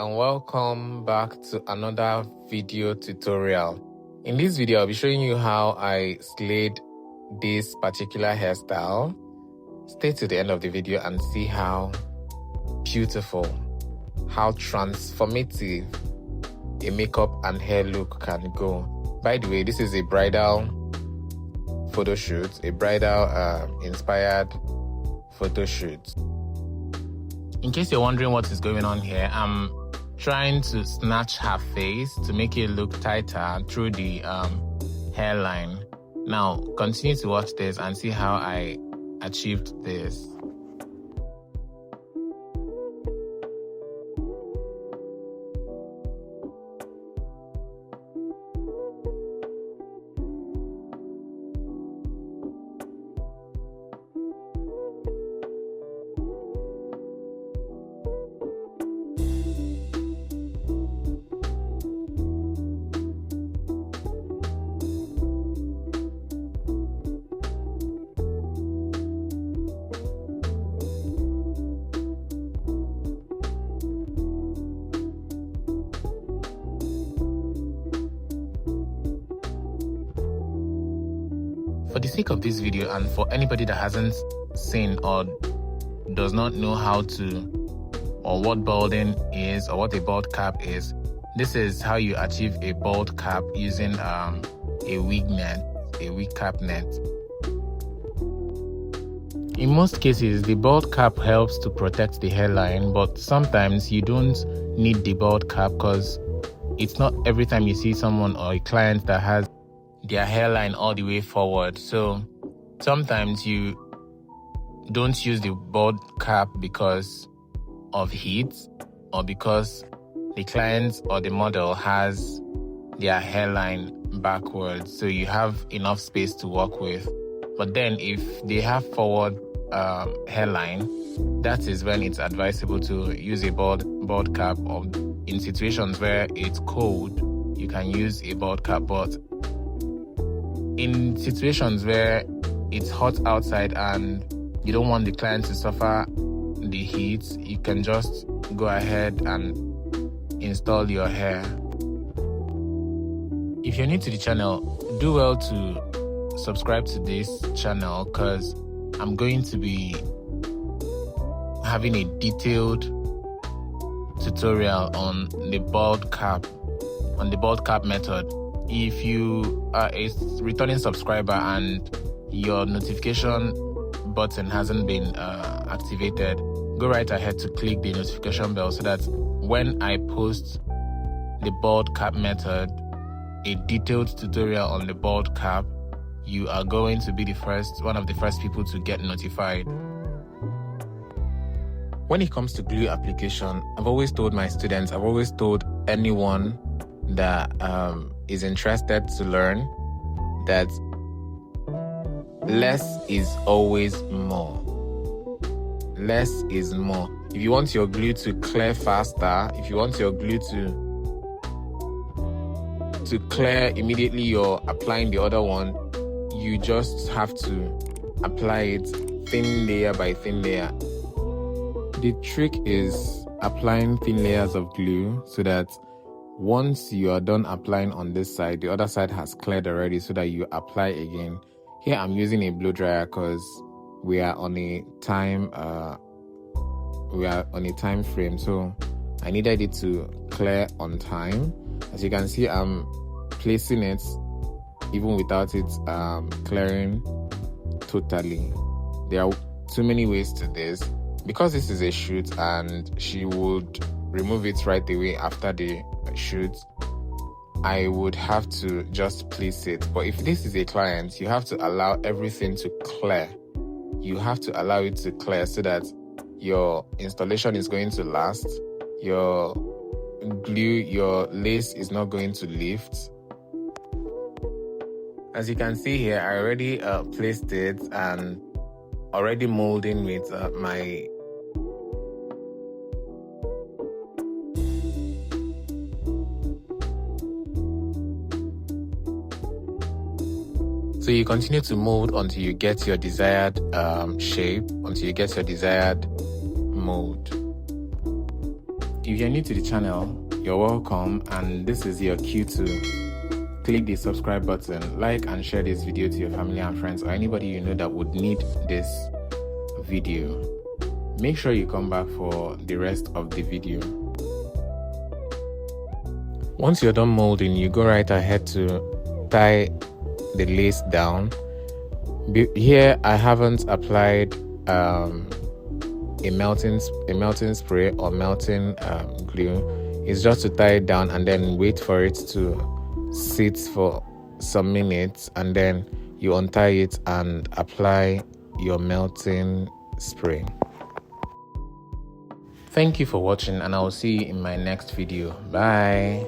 and welcome back to another video tutorial. In this video, I'll be showing you how I slayed this particular hairstyle. Stay to the end of the video and see how beautiful, how transformative a makeup and hair look can go. By the way, this is a bridal photo shoot, a bridal inspired photo shoot. In case you're wondering what is going on here, I'm trying to snatch her face to make it look tighter through the hairline. Now, continue to watch this and see how I achieved this. For the sake of this video, and for anybody that hasn't seen or does not know how to, or what balding is, or what a bald cap is, this is how you achieve a bald cap using a wig net, a wig cap net. In most cases, the bald cap helps to protect the hairline, but sometimes you don't need the bald cap because it's not every time you see someone or a client that has their hairline all the way forward. So sometimes you don't use the bald cap because of heat or because the client or the model has their hairline backwards, so you have enough space to work with. But then if they have forward hairline, that is when it's advisable to use a bald cap, or in situations where it's cold you can use a bald cap. But in situations where it's hot outside and you don't want the client to suffer the heat, you can just go ahead and install your hair. If you're new to the channel, do well to subscribe to this channel because I'm going to be having a detailed tutorial on the bald cap method. If you are a returning subscriber and your notification button hasn't been activated, go right ahead to click the notification bell so that when I post the bald cap method, a detailed tutorial on the bald cap, you are going to be one of the first people to get notified. When it comes to glue application, I've always told my students, I've always told anyone that is interested to learn that less is always more. Less is more. If you want your glue to clear faster, if you want your glue to clear immediately you're applying the other one, you just have to apply it thin layer by thin layer. The trick is applying thin layers of glue so that once you are done applying on this side, the other side has cleared already, so that you apply again. Here I'm using a blow dryer because we are on a time frame, so I needed it to clear on time. As you can see, I'm placing it even without it clearing totally. There are too many ways to this. Because this is a shoot and she would remove it right away after the shoot, I would have to just place it. But if this is a client, you have to allow everything to clear. You have to allow it to clear so that your installation is going to last, your glue, your lace is not going to lift. As you can see here, I already placed it and already molding with my So you continue to mold until you get your desired shape, until you get your desired mold. If you're new to the channel, you're welcome, and this is your cue to click the subscribe button, like and share this video to your family and friends or anybody you know that would need this video. Make sure you come back for the rest of the video. Once you're done molding, you go right ahead to tie the lace down. Here I haven't applied a melting spray or melting glue. It's just to tie it down and then wait for it to sit for some minutes, and then you untie it and apply your melting spray. Thank you for watching, and I will see you in my next video. Bye.